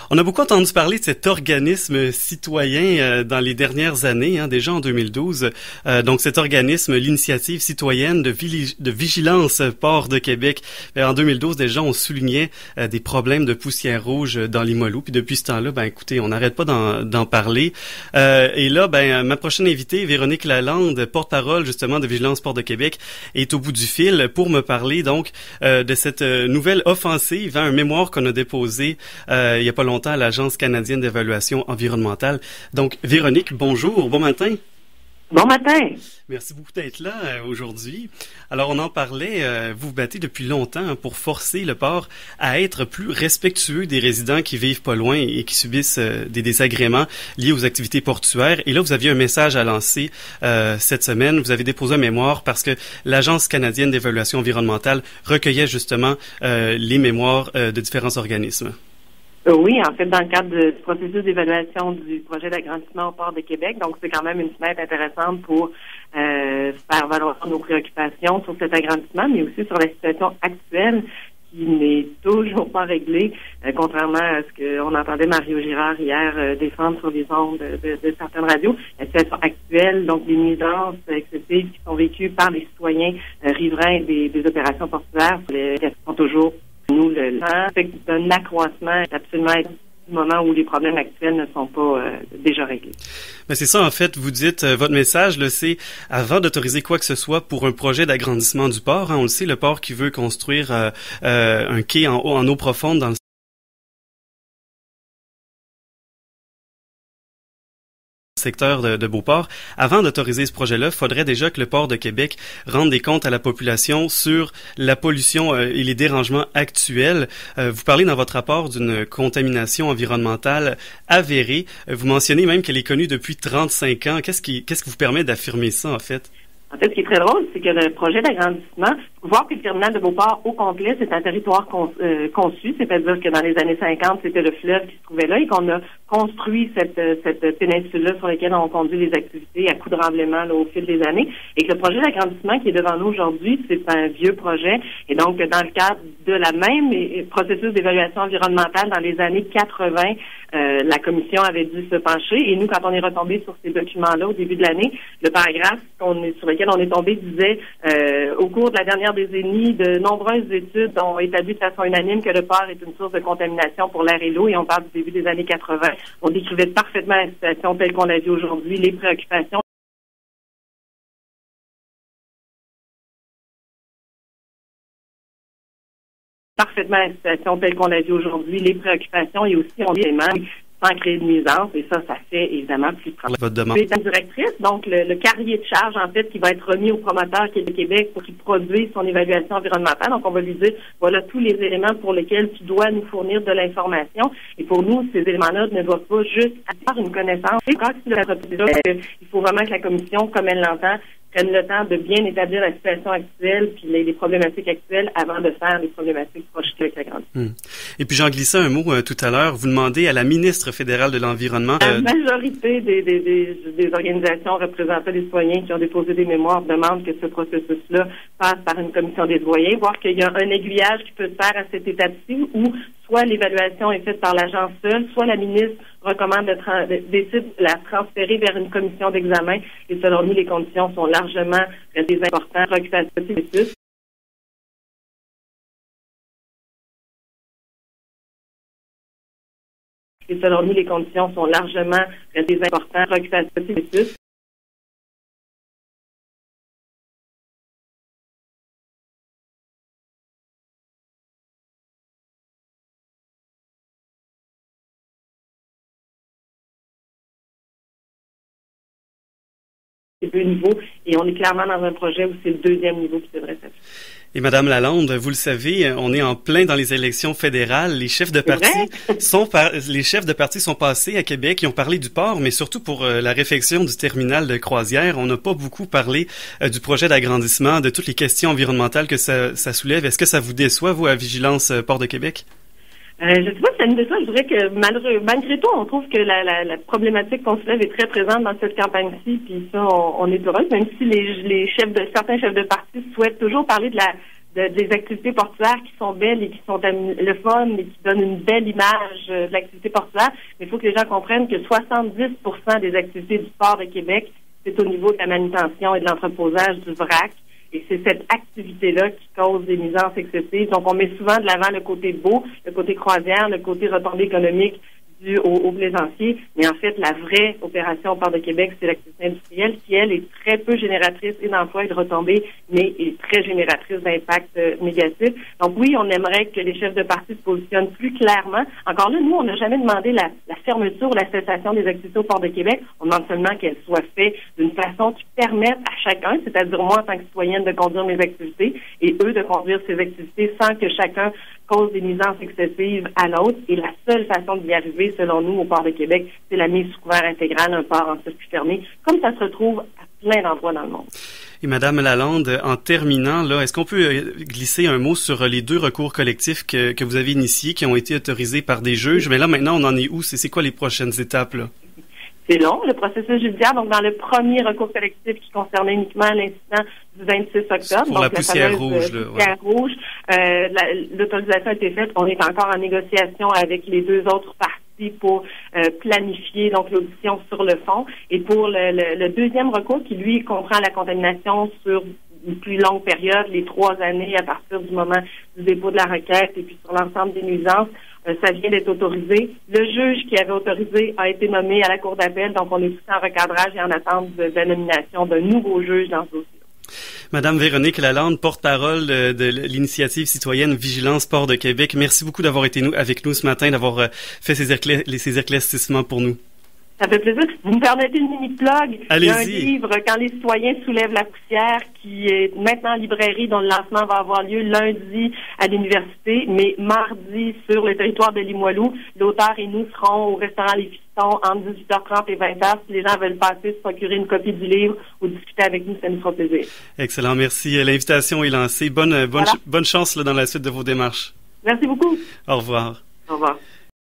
On a beaucoup entendu parler de cet organisme citoyen dans les dernières années, déjà en 2012. Donc cet organisme, l'Initiative citoyenne de vigilance Port de Québec. En 2012, déjà, on soulignait des problèmes de poussière rouge dans Limoilou. Puis depuis ce temps-là, écoutez, on n'arrête pas d'en parler. Et là, ma prochaine invitée, Véronique Lalande, porte-parole justement de Vigilance Port de Québec, est au bout du fil pour me parler donc de cette nouvelle offensive, un mémoire qu'on a déposé il y a pas longtemps à l'Agence canadienne d'évaluation environnementale. Donc, Véronique, bonjour, bon matin. Bon matin. Merci beaucoup d'être là aujourd'hui. Alors, on en parlait, vous vous battez depuis longtemps pour forcer le port à être plus respectueux des résidents qui vivent pas loin et qui subissent des désagréments liés aux activités portuaires. Et là, vous aviez un message à lancer cette semaine. Vous avez déposé un mémoire parce que l'Agence canadienne d'évaluation environnementale recueillait justement les mémoires de différents organismes. Oui, en fait, dans le cadre du processus d'évaluation du projet d'agrandissement au Port de Québec. Donc, c'est quand même une fenêtre intéressante pour faire valoir nos préoccupations sur cet agrandissement, mais aussi sur la situation actuelle qui n'est toujours pas réglée, contrairement à ce qu'on entendait Mario Girard hier défendre sur les ondes de certaines radios. La situation actuelle, donc des nuisances excessives qui sont vécues par les citoyens riverains des opérations portuaires, sont toujours le temps d'un accroissement absolument du moment où les problèmes actuels ne sont pas déjà réglés. Mais c'est ça, en fait, vous dites, votre message, là, c'est avant d'autoriser quoi que ce soit pour un projet d'agrandissement du port, on le sait, le port qui veut construire un quai en eau profonde dans le secteur de Beauport. Avant d'autoriser ce projet-là, il faudrait déjà que le Port de Québec rende des comptes à la population sur la pollution et les dérangements actuels. Vous parlez dans votre rapport d'une contamination environnementale avérée. Vous mentionnez même qu'elle est connue depuis 35 ans. Qu'est-ce qui vous permet d'affirmer ça, en fait? En fait, ce qui est très drôle, c'est que le projet d'agrandissement, voir que le terminal de Beauport au complet, c'est un territoire conçu, c'est-à-dire que dans les années 50, c'était le fleuve qui se trouvait là et qu'on a construit cette péninsule-là sur laquelle on conduit les activités à coups de remblaiement au fil des années. Et que le projet d'agrandissement qui est devant nous aujourd'hui, c'est un vieux projet. Et donc, dans le cadre de la même processus d'évaluation environnementale dans les années 80, la commission avait dû se pencher. Et nous, quand on est retombé sur ces documents-là au début de l'année, le paragraphe sur lequel on est tombé disait au cours de la dernière décennie, de nombreuses études ont établi de façon unanime que le port est une source de contamination pour l'air et l'eau, et on parle du début des années 80. On décrivait parfaitement la situation telle qu'on la vit aujourd'hui, les préoccupations. Parfaitement la situation telle qu'on la vit aujourd'hui, les préoccupations, et aussi on dit sans créer de nuisance, et ça fait évidemment plus de Votre demande. Je suis la directrice, donc le carrier de charge, en fait, qui va être remis au promoteur qui est de Québec pour qu'il produise son évaluation environnementale. Donc, on va lui dire, voilà tous les éléments pour lesquels tu dois nous fournir de l'information. Et pour nous, ces éléments-là ne doivent pas juste avoir une connaissance. Et quand il faut vraiment que la commission, comme elle l'entend, prenne le temps de bien établir la situation actuelle puis les problématiques actuelles avant de faire les problématiques projetées avec la grande. Et puis j'en glissais un mot tout à l'heure. Vous demandez à la ministre fédérale de l'Environnement. La majorité des organisations représentant les citoyens qui ont déposé des mémoires demandent que ce processus-là passe par une commission des citoyens, voir qu'il y a un aiguillage qui peut se faire à cette étape-ci où soit l'évaluation est faite par l'agence seule, soit la ministre recommande décide de la transférer vers une commission d'examen. Et selon nous, les conditions sont largement des importants préoccupations. Et selon nous, les conditions sont largement des importants préoccupations. Deux niveaux, et on est clairement dans un projet où c'est le deuxième niveau qui devrait s'appliquer. Et Madame Lalande, vous le savez, on est en plein dans les élections fédérales. Les chefs de parti sont passés à Québec. Ils ont parlé du port, mais surtout pour la réfection du terminal de croisière. On n'a pas beaucoup parlé du projet d'agrandissement, de toutes les questions environnementales que ça soulève. Est-ce que ça vous déçoit, vous, à Vigilance Port de Québec? Je ne sais pas si ça nous déçoit. Je dirais que malgré tout, on trouve que la problématique qu'on soulève est très présente dans cette campagne-ci, puis ça, on est heureux, même si certains chefs de parti souhaitent toujours parler de des activités portuaires qui sont belles et qui sont le fun et qui donnent une belle image de l'activité portuaire. Mais il faut que les gens comprennent que 70% des activités du port de Québec, c'est au niveau de la manutention et de l'entreposage du vrac. Et c'est cette activité-là qui cause des nuisances excessives. Donc, on met souvent de l'avant le côté beau, le côté croisière, le côté retombée économique dû aux plaisanciers. Mais en fait, la vraie opération au port de Québec, c'est l'activité industrielle qui, elle, est très peu génératrice et d'emplois et de retombées, mais est très génératrice d'impact négatifs. Donc oui, on aimerait que les chefs de parti se positionnent plus clairement. Encore là, nous, on n'a jamais demandé la fermeture ou la cessation des activités au port de Québec. On demande seulement qu'elles soient faites d'une façon qui permette à chacun, c'est-à-dire moi en tant que citoyenne, de conduire mes activités et eux de conduire ces activités sans que chacun cause des nuisances excessives à l'autre. Et la seule façon d'y arriver, selon nous, au port de Québec, c'est la mise sous couvert intégrale, un port en circuit fermé, comme ça se retrouve à plein d'endroits dans le monde. Et Madame Lalande, en terminant, là, est-ce qu'on peut glisser un mot sur les 2 recours collectifs que vous avez initiés, qui ont été autorisés par des juges? Mais là, maintenant, on en est où? C'est quoi les prochaines étapes, là? C'est long, le processus judiciaire. Donc, dans le premier recours collectif qui concernait uniquement l'incident du 26 octobre. Pour donc la poussière rouge, là. Poussière rouge. L'autorisation a été faite. On est encore en négociation avec les 2 autres parties pour planifier donc l'audition sur le fond. Et pour le deuxième recours, qui lui comprend la contamination sur une plus longue période, les 3 années à partir du moment du dépôt de la requête et puis sur l'ensemble des nuisances, ça vient d'être autorisé. Le juge qui avait autorisé a été nommé à la Cour d'appel, donc on est tous en recadrage et en attente de la nomination d'un nouveau juge dans ce dossier. Madame Véronique Lalande, porte-parole de l'initiative citoyenne Vigilance Port de Québec, merci beaucoup d'avoir été avec nous ce matin, d'avoir fait ces éclaircissements pour nous. Ça fait plaisir. Vous me permettez une mini-plug? Allez-y. Il y a un livre, Quand les citoyens soulèvent la poussière, qui est maintenant en librairie, dont le lancement va avoir lieu lundi à l'université, mais mardi sur le territoire de Limoilou. L'auteur et nous serons au restaurant Les Fistons entre 18h30 et 20h. Si les gens veulent passer, se procurer une copie du livre ou discuter avec nous, ça nous fera plaisir. Excellent, merci. L'invitation est lancée. Bonne chance là, dans la suite de vos démarches. Merci beaucoup. Au revoir. Au revoir.